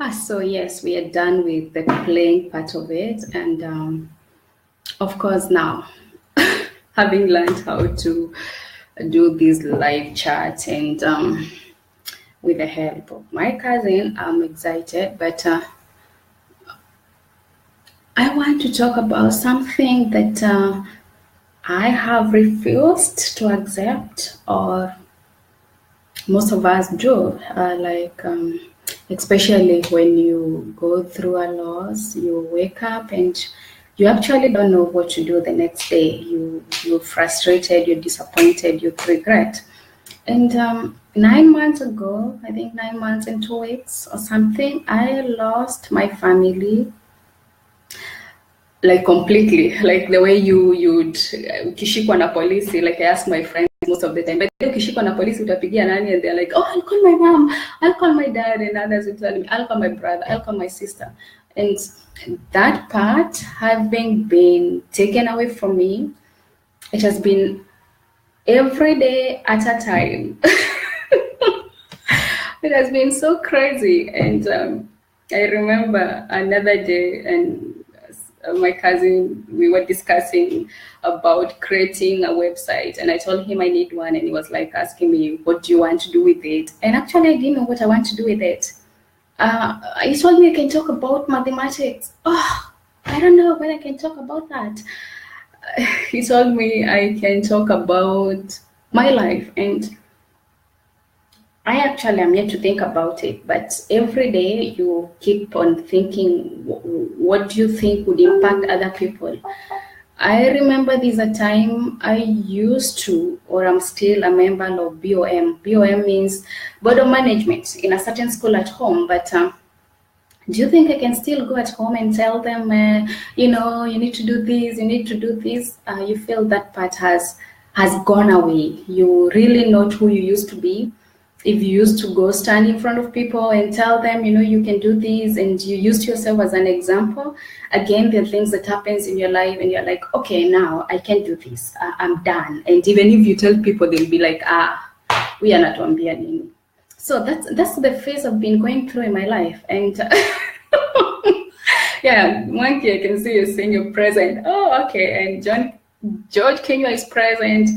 So yes, we are done with the playing part of it, and of course now, having learned how to do this live chat and with the help of my cousin, I'm excited. But I want to talk about something that I have refused to accept, or most of us do, especially when you go through a loss, you wake up and you actually don't know what to do the next day. You're frustrated, you're disappointed, you regret. And 9 months ago, I think 9 months and 2 weeks or something, I lost my family, like completely, like the way you'd ukishikwa na polisi. Like I ask my friends most of the time, but ukishikwa na polisi utapigia nani? And they're like, oh, I'll call my mom, I'll call my dad, and others will tell me, I'll call my brother, I'll call my sister. And that part having been taken away from me, it has been every day at a time. It has been so crazy. And I remember another day, and my cousin, we were discussing about creating a website, and I told him I need one, and he was like asking me, what do you want to do with it? And actually I didn't know what I want to do with it. He told me I can talk about mathematics. Oh, I don't know when I can talk about that. He told me I can talk about my life, and I actually am yet to think about it, but every day you keep on thinking, what do you think would impact other people? I remember there's a time I used to, or I'm still a member of BOM. BOM means Board of Management in a certain school at home, but do you think I can still go at home and tell them, you need to do this, you need to do this? You feel that part has gone away. You really not who you used to be. If you used to go stand in front of people and tell them, you can do this, and you used yourself as an example, again, there are things that happens in your life and you're like, okay, now I can do this. I'm done. And even if you tell people, they'll be like, we are not wambia nini. So that's the phase I've been going through in my life. And yeah, Monkey, I can see you saying you're present. Oh, okay. And George Kenya is present.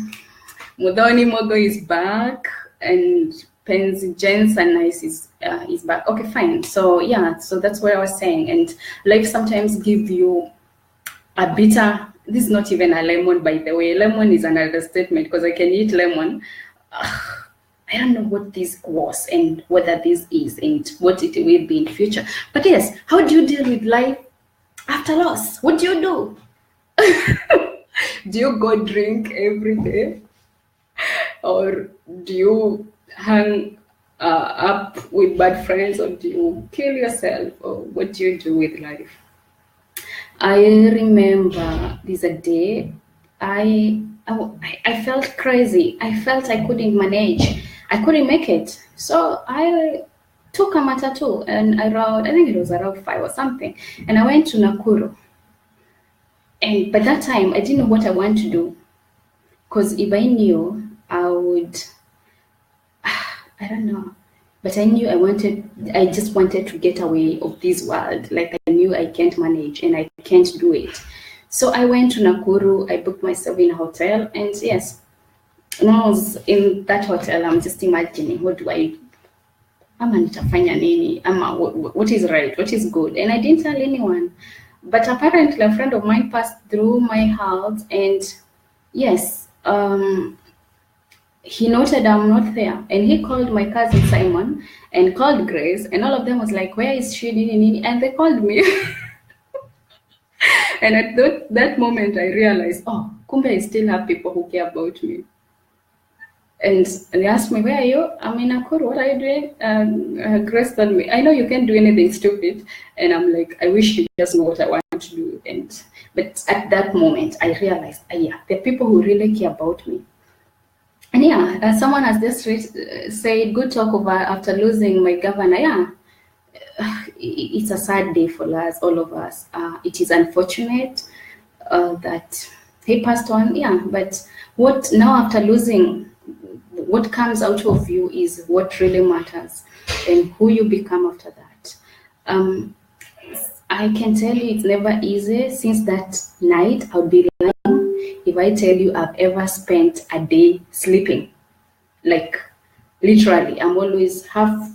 Mudoni Mogo is back. And Jensen is back. Okay, fine. So yeah, so that's what I was saying. And life sometimes give you a bitter. This is not even a lemon, by the way. Lemon is another statement because I can eat lemon. I don't know what this was and whether this is and what it will be in future. But yes, how do you deal with life after loss? What do you do? Do you go drink every day? Or do you hang up with bad friends, or do you kill yourself, or what do you do with life? I remember there's a day I felt crazy. I felt I couldn't manage. I couldn't make it. So I took a matatu and I think it was around 5 or something. And I went to Nakuru. And by that time, I didn't know what I want to do. Because if I knew, I would, I don't know. But I knew I just wanted to get away of this world. Like I knew I can't manage and I can't do it. So I went to Nakuru, I booked myself in a hotel, and yes, when I was in that hotel, I'm just imagining, what do I do? Ama nitafanya nini? Ama what is right? What is good? And I didn't tell anyone. But apparently a friend of mine passed through my house, and yes, he noted I'm not there, and he called my cousin Simon and called Grace, and all of them was like, where is she? And they called me. And at that moment, I realized, oh, kumbe I still have people who care about me. And they asked me, where are you? I'm in Nakuru. What are you doing? Grace told me, I know you can't do anything stupid. And I'm like, I wish you just know what I want to do. But at that moment, I realized, yeah, the people who really care about me. And yeah, someone has just said, good talk over after losing my governor. Yeah, it's a sad day for us, all of us. It is unfortunate that he passed on. Yeah, but what now after losing, what comes out of you is what really matters, and who you become after that. Um, I can tell you it's never easy. Since that night, I'll be lying if I tell you I've ever spent a day sleeping. Like literally, I'm always half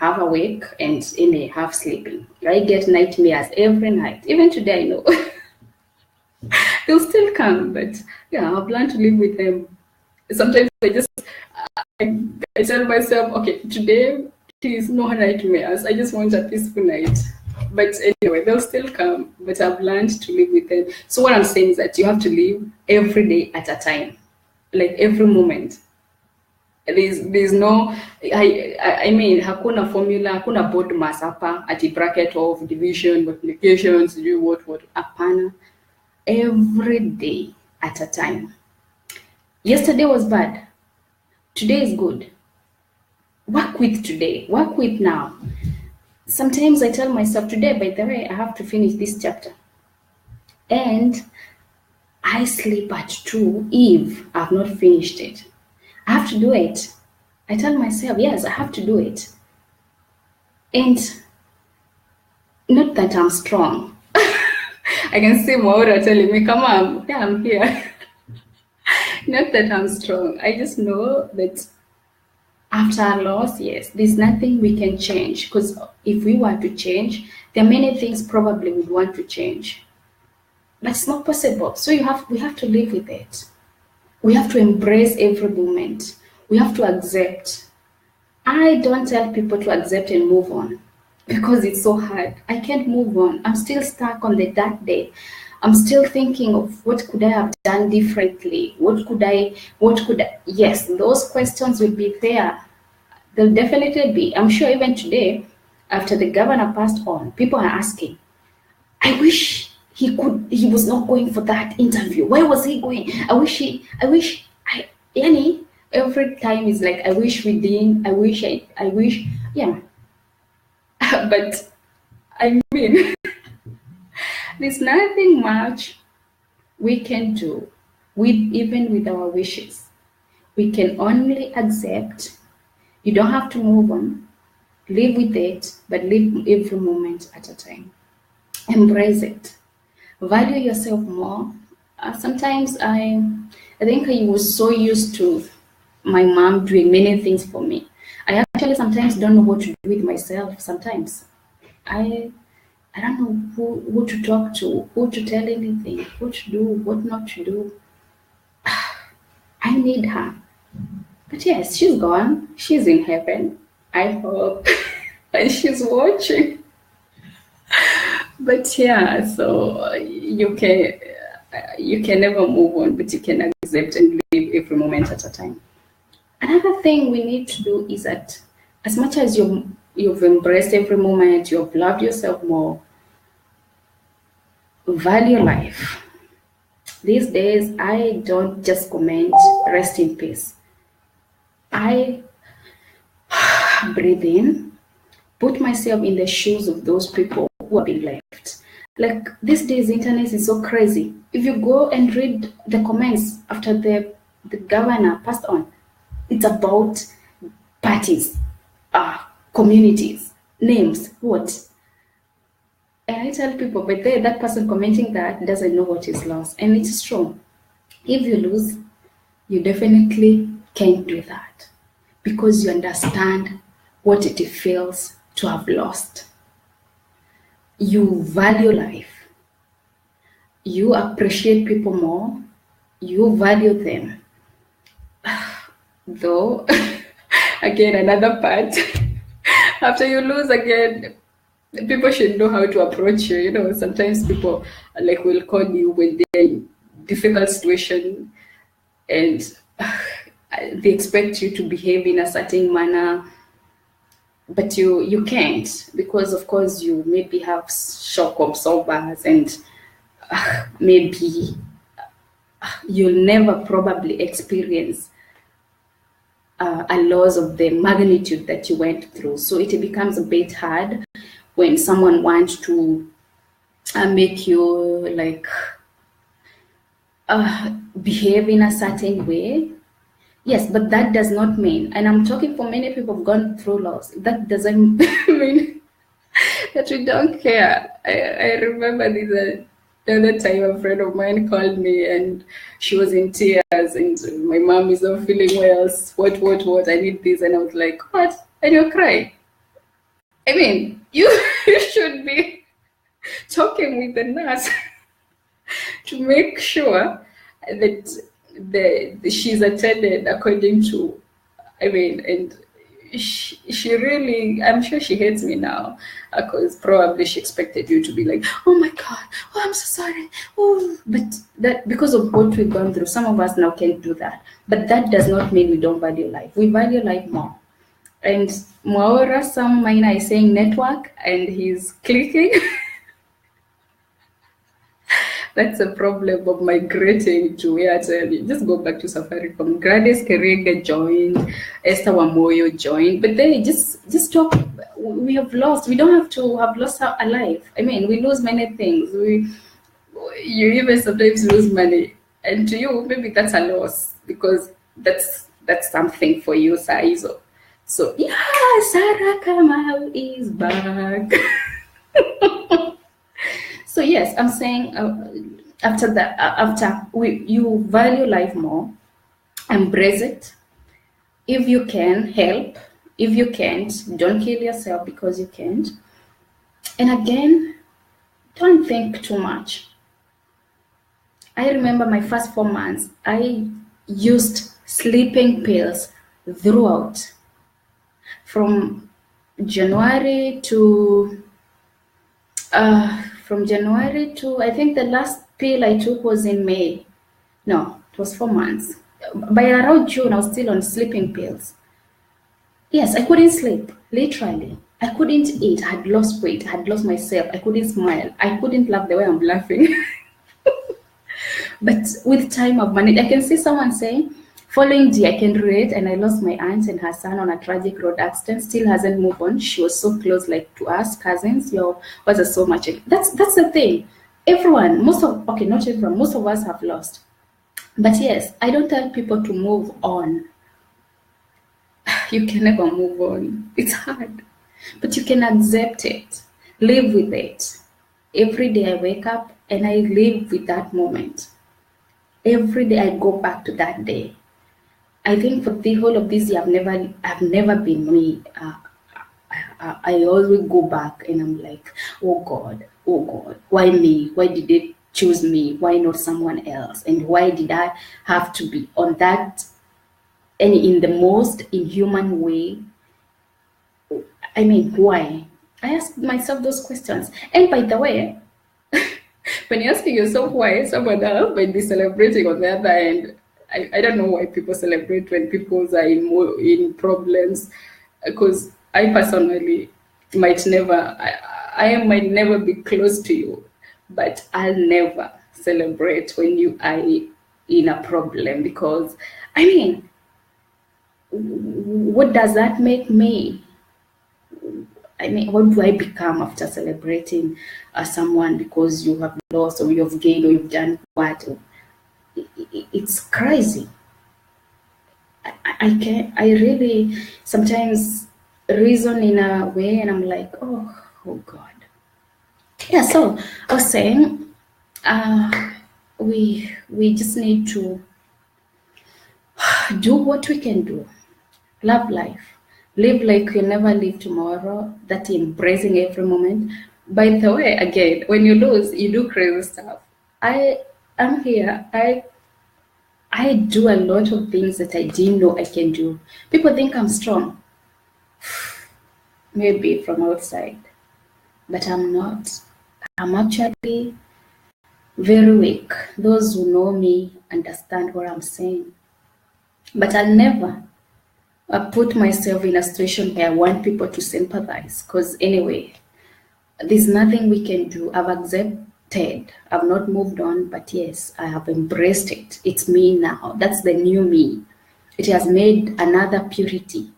awake and in a half sleeping. I get nightmares every night. Even today, I know they'll still come, but yeah, I've learned to live with them. Sometimes I tell myself, okay, today please no nightmares. I just want a peaceful night. But anyway, they'll still come, but I've learned to live with them. So what I'm saying is that you have to live every day at a time, like every moment. There's no I mean hakuna formula, hakuna board mass hapa ati bracket of division, multiplications, you what hapana. Every day at a time. Yesterday was bad. Today is good. Work with today. Work with now. Sometimes I tell myself today, by the way, I have to finish this chapter. And I sleep at 2 if I've not finished it. I have to do it. I tell myself, yes, I have to do it. And not that I'm strong. I can see Maura telling me, come on, yeah, I'm here. Not that I'm strong. I just know that after a loss, yes, there's nothing we can change. Because if we want to change, there are many things probably we want to change. But it's not possible. So we have to live with it. We have to embrace every moment. We have to accept. I don't tell people to accept and move on because it's so hard. I can't move on. I'm still stuck on the that day. I'm still thinking of what could I have done differently? Yes, those questions will be there. They'll definitely be. I'm sure even today, after the governor passed on, people are asking, I wish he was not going for that interview. Why was he going? Yani, every time it's like, I wish we didn't, I wish, yeah. But I mean, there's nothing much we can do even with our wishes. We can only accept. You don't have to move on. Live with it, but live every moment at a time. Embrace it. Value yourself more. Sometimes I think I was so used to my mom doing many things for me. I actually sometimes don't know what to do with myself. Sometimes I don't know who to talk to, who to tell anything, what to do, what not to do. I need her. But yes, she's gone. She's in heaven. I hope. And she's watching. But yeah, so you can never move on, but you can accept and live every moment at a time. Another thing we need to do is that as much as you've embraced every moment, you've loved yourself more, value life. These days, I don't just comment, rest in peace. I breathe in, put myself in the shoes of those people who have been left. Like these days, internet is so crazy. If you go and read the comments after the governor passed on, it's about parties, communities, names, what. And I tell people, but that person commenting that doesn't know what is lost. And it's true. If you lose, you definitely can't do that because you understand what it feels to have lost. You value life. You appreciate people more. You value them. Though, again, another part, after you lose again, people should know how to approach you. You know, sometimes people will call you when they're in difficult situation and they expect you to behave in a certain manner, but you can't because of course you maybe have shock absorbers and maybe you'll never probably experience a loss of the magnitude that you went through. So it becomes a bit hard when someone wants to make you behave in a certain way. Yes, but that does not mean, and I'm talking for many people who've gone through loss, that doesn't mean that we don't care. I remember the other time a friend of mine called me and she was in tears and my mom is not feeling well. What? I need this. And I was like, what? And you're crying. I mean, you should be talking with the nurse to make sure that she's attended according to, I mean, and she really, I'm sure she hates me now because probably she expected you to be like, oh my God, oh, I'm so sorry. Oh, but that because of what we've gone through, some of us now can't do that. But that does not mean we don't value life. We value life more. And Maura, some minor is saying network and he's clicking. That's a problem of migrating to Airtel. Just go back to Safaricom. Gladys Kerega joined, Esther Wamoyo joined, but they just talk. We have lost. We don't have to have lost our life. I mean, we lose many things. You even sometimes lose money, and to you maybe that's a loss because that's something for you, Saizo. So yeah, Sarah Kamal is back. So yes, I'm saying you value life more, embrace it. If you can, help. If you can't, don't kill yourself because you can't. And again, don't think too much. I remember my first 4 months, I used sleeping pills throughout. From January to I think the last pill I took was in May. No, it was 4 months. By around June, I was still on sleeping pills. Yes, I couldn't sleep, literally. I couldn't eat. I had lost weight. I had lost myself. I couldn't smile. I couldn't laugh the way I'm laughing. But with time, I've managed. I can see someone saying, following D, I can relate, and I lost my aunt and her son on a tragic road accident. Still hasn't moved on. She was so close, like to us cousins. Was so much. That's the thing. Everyone, not everyone, most of us have lost. But yes, I don't tell people to move on. You can never move on. It's hard, but you can accept it, live with it. Every day I wake up and I live with that moment. Every day I go back to that day. I think for the whole of this year, I've never been me. I always go back and I'm like, oh God, why me? Why did they choose me? Why not someone else? And why did I have to be on that and in the most inhuman way? I mean, why? I ask myself those questions. And by the way, when you're asking yourself why, someone else might be celebrating on the other end. I don't know why people celebrate when people are in problems, because I personally might never be close to you, but I'll never celebrate when you are in a problem, because I mean, what does that make me? I mean, what do I become after celebrating someone because you have lost or you have gained or you've done what? It's crazy. I really sometimes reason in a way and I'm like, oh God. Yeah, so I was saying, we just need to do what we can do. Love life. Live like you'll never live tomorrow. That embracing every moment. By the way, again, when you lose, you do crazy stuff. I'm here. I do a lot of things that I didn't know I can do. People think I'm strong. Maybe from outside. But I'm not. I'm actually very weak. Those who know me understand what I'm saying. But I'll never put myself in a situation where I want people to sympathize. Because anyway, there's nothing we can do. I've accepted. I've not moved on, but yes, I have embraced it. It's me now. That's the new me. It has made another purity.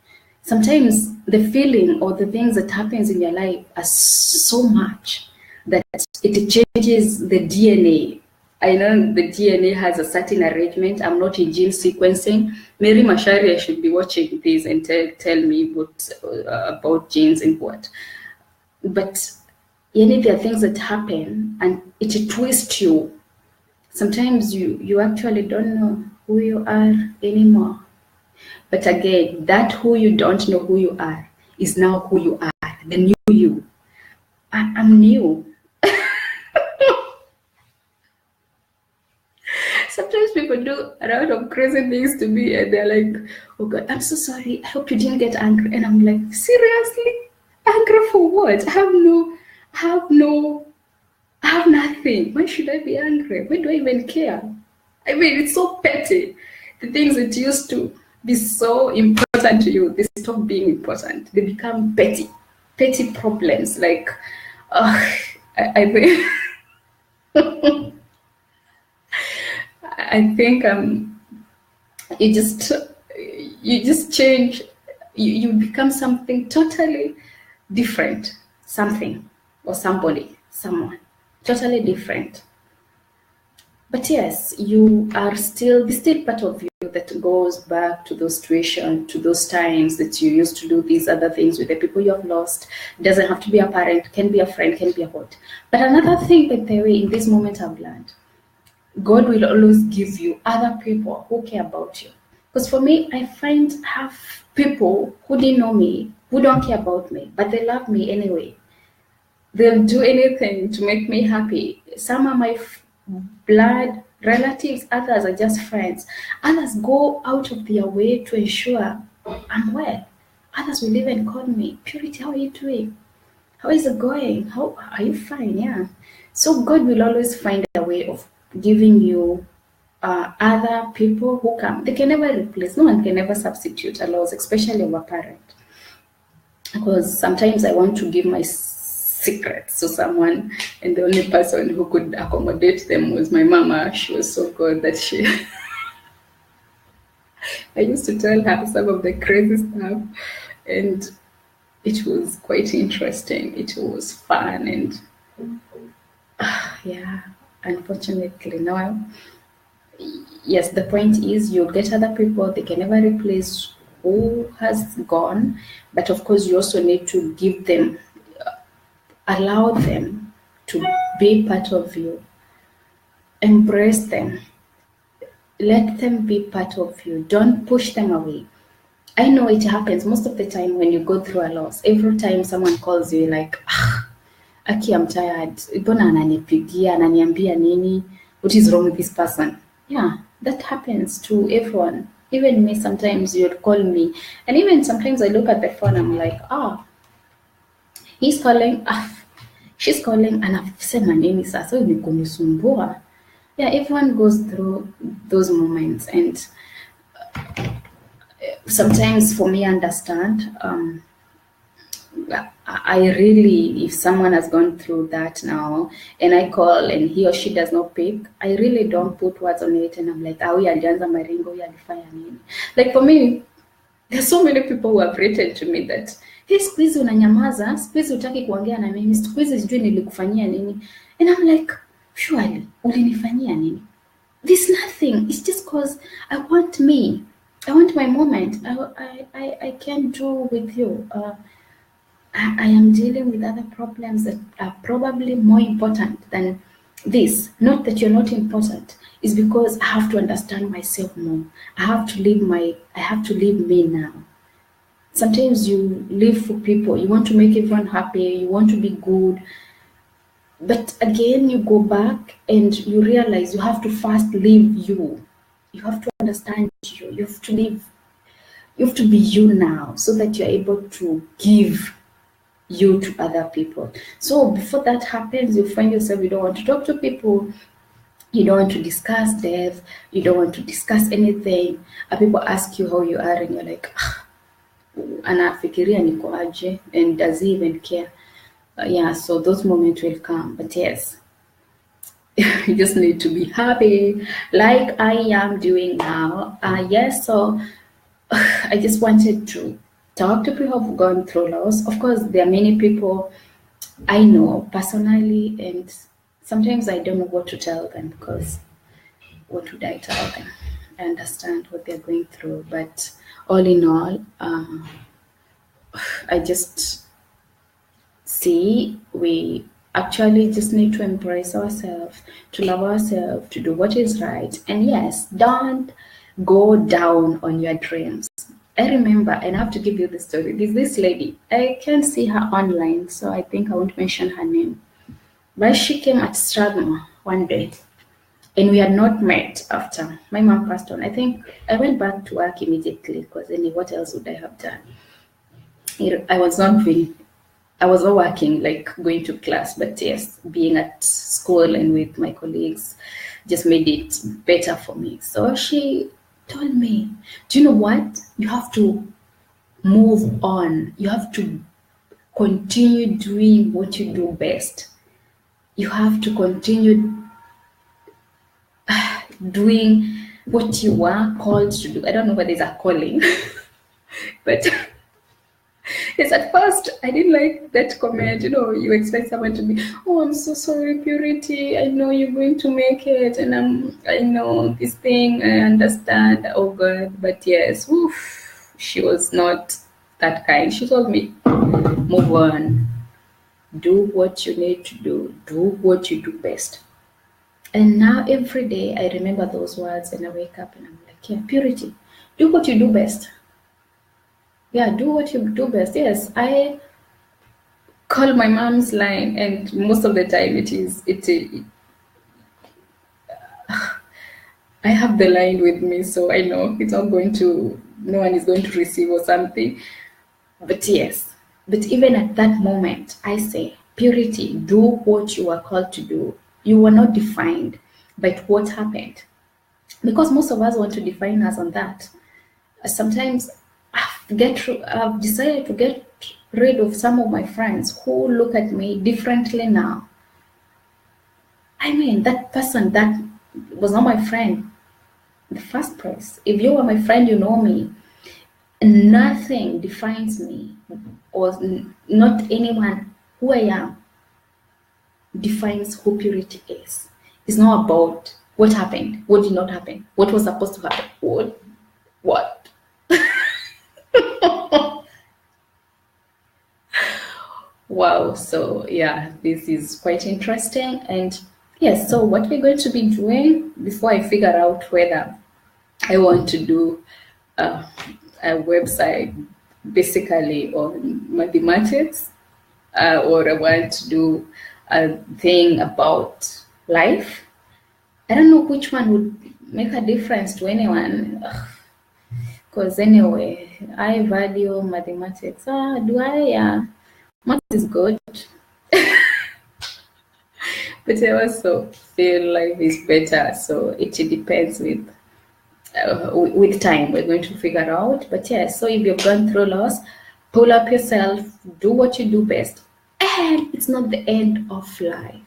Sometimes the feeling or the things that happens in your life are so much that it changes the DNA. I know the DNA has a certain arrangement. I'm not in gene sequencing. Mary Masharia should be watching this and tell me what about genes and what. But There are things that happen and it twists you. Sometimes you actually don't know who you are anymore. But again, that who you don't know who you are is now who you are, the new you. I'm new. Sometimes people do a lot of crazy things to me and they're like, oh God, I'm so sorry. I hope you didn't get angry. And I'm like, seriously? Angry for what? I have nothing. Why should I be angry? Why do I even care? I mean, it's so petty. The things that used to be so important to you, they stop being important. They become petty. Petty problems. Like, I think I think you just you just change. You become something totally different. Something or somebody, someone totally different. But yes, you are still part of you that goes back to those situations, to those times that you used to do these other things with the people you have lost. It doesn't have to be a parent, can be a friend, can be a what. But another thing that the way in this moment I've learned, God will always give you other people who care about you. Because for me, I find have people who didn't know me, who don't care about me, but they love me anyway. They'll do anything to make me happy. Some are my blood relatives, others are just friends. Others go out of their way to ensure I'm well. Others will even call me, Purity, how are you doing? How is it going? How are you fine? Yeah. So God will always find a way of giving you other people who come. They can never replace. No one can ever substitute a loss, especially of a parent. Because sometimes I want to give my secrets to someone, and the only person who could accommodate them was my mama. She was so good that she. I used to tell her some of the crazy stuff, and it was quite interesting. It was fun, and yeah, unfortunately, now, yes, the point is you'll get other people, they can never replace who has gone, but of course, you also need to give them, allow them to be part of you, embrace them, let them be part of you, don't push them away. I know it happens most of the time when you go through a loss. Every time someone calls you, like, Aki, I'm tired. Mbona ananipigia, ananiambia nini? What is wrong with this person? Yeah, that happens to everyone. Even me, sometimes you'd call me. And even sometimes I look at the phone, I'm like, he's calling, she's calling, anasema nini sasa, huyu ni kunisumbua. Yeah, everyone goes through those moments. And sometimes for me, understand, I really, if someone has gone through that now and I call and he or she does not pick, I really don't put words on it and I'm like, huyu alianza maringo, huyu alifanya nini. Like for me, there's so many people who have written to me that, hey, siku hizi unanyamaza, siku hizi hutaki kuongea na mimi, siku hizi sijui nilikufanyia nini. And I'm like, surely, ulinifanyia nini? There's nothing. It's just because I want me. I want my moment. I can't do with you. I am dealing with other problems that are probably more important than this. Not that you're not important. It's because I have to understand myself more. I have to live me now. Sometimes you live for people. You want to make everyone happy. You want to be good. But again, you go back and you realize you have to first live you. You have to understand you. You have to be you now so that you're able to give you to other people. So before that happens, you find yourself, you don't want to talk to people, you don't want to discuss death, you don't want to discuss anything. People ask you how you are and you're like, anafikiria niko aje, and does he even care? Yeah, so those moments will come. But yes, you just need to be happy like I am doing now. Yes, so I just wanted to talk to people who've gone through loss. Of course, there are many people I know personally, and sometimes I don't know what to tell them because what would I tell them? I understand what they're going through, but all in all, I just see we actually just need to embrace ourselves, to love ourselves, to do what is right. And yes, don't go down on your dreams. I remember, and I have to give you the story. There's this lady, I can't see her online, so I think I won't mention her name. But she came at Strathmore one day, and we had not met after my mom passed on. I think I went back to work immediately because then what else would I have done? I was not doing, I was not working, like going to class, but yes, being at school and with my colleagues just made it better for me. So she told me, do you know what? You have to move on. You have to continue doing what you do best. You have to continue doing what you are called to do. I don't know whether it's a calling, but yes, at first I didn't like that comment. You know, you expect someone to be, oh, I'm so sorry, Purity. I know you're going to make it, and I know this thing. I understand. Oh God, but yes, woof, she was not that kind. She told me, move on, do what you need to do what you do best. And now every day I remember those words, and I wake up and I'm like, yeah, Purity, do what you do best. Yeah, do what you do best. Yes, I call my mom's line, and most of the time I have the line with me, so I know it's not going to, no one is going to receive or something. But yes, but even at that moment, I say, Purity, do what you are called to do. You were not defined by what happened, because most of us want to define us on that. Sometimes I've decided to get rid of some of my friends who look at me differently now. I mean, that person that was not my friend in the first place. If you are my friend, you know me. Nothing defines me, or not anyone who I am defines who Purity is. It's not about what happened, what did not happen, what was supposed to happen, what. Wow, so yeah, this is quite interesting. And yes, so what we're going to be doing before I figure out whether I want to do a website basically on mathematics, or I want to do a thing about life. I don't know which one would make a difference to anyone. Because anyway, I value mathematics. Do I? Yeah, math is good. But I also feel life is better. So it depends with time. We're going to figure out. But yeah, so if you've gone through loss, pull up yourself, do what you do best. And it's not the end of life.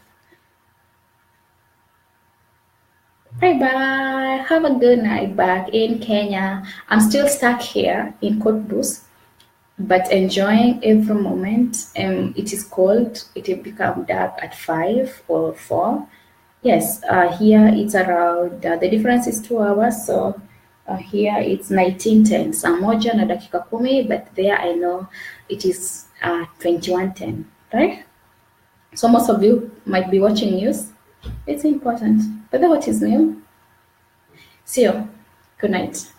Bye bye. Have a good night back in Kenya. I'm still stuck here in Cottbus, but enjoying every moment. It is cold. It will become dark at 5 or 4. Yes, here it's around, the difference is 2 hours. So here it's 19:10. Saa moja na dakika 10, but there I know it is 21:10, right? So most of you might be watching news. It's important. But what is new? See you. Good night.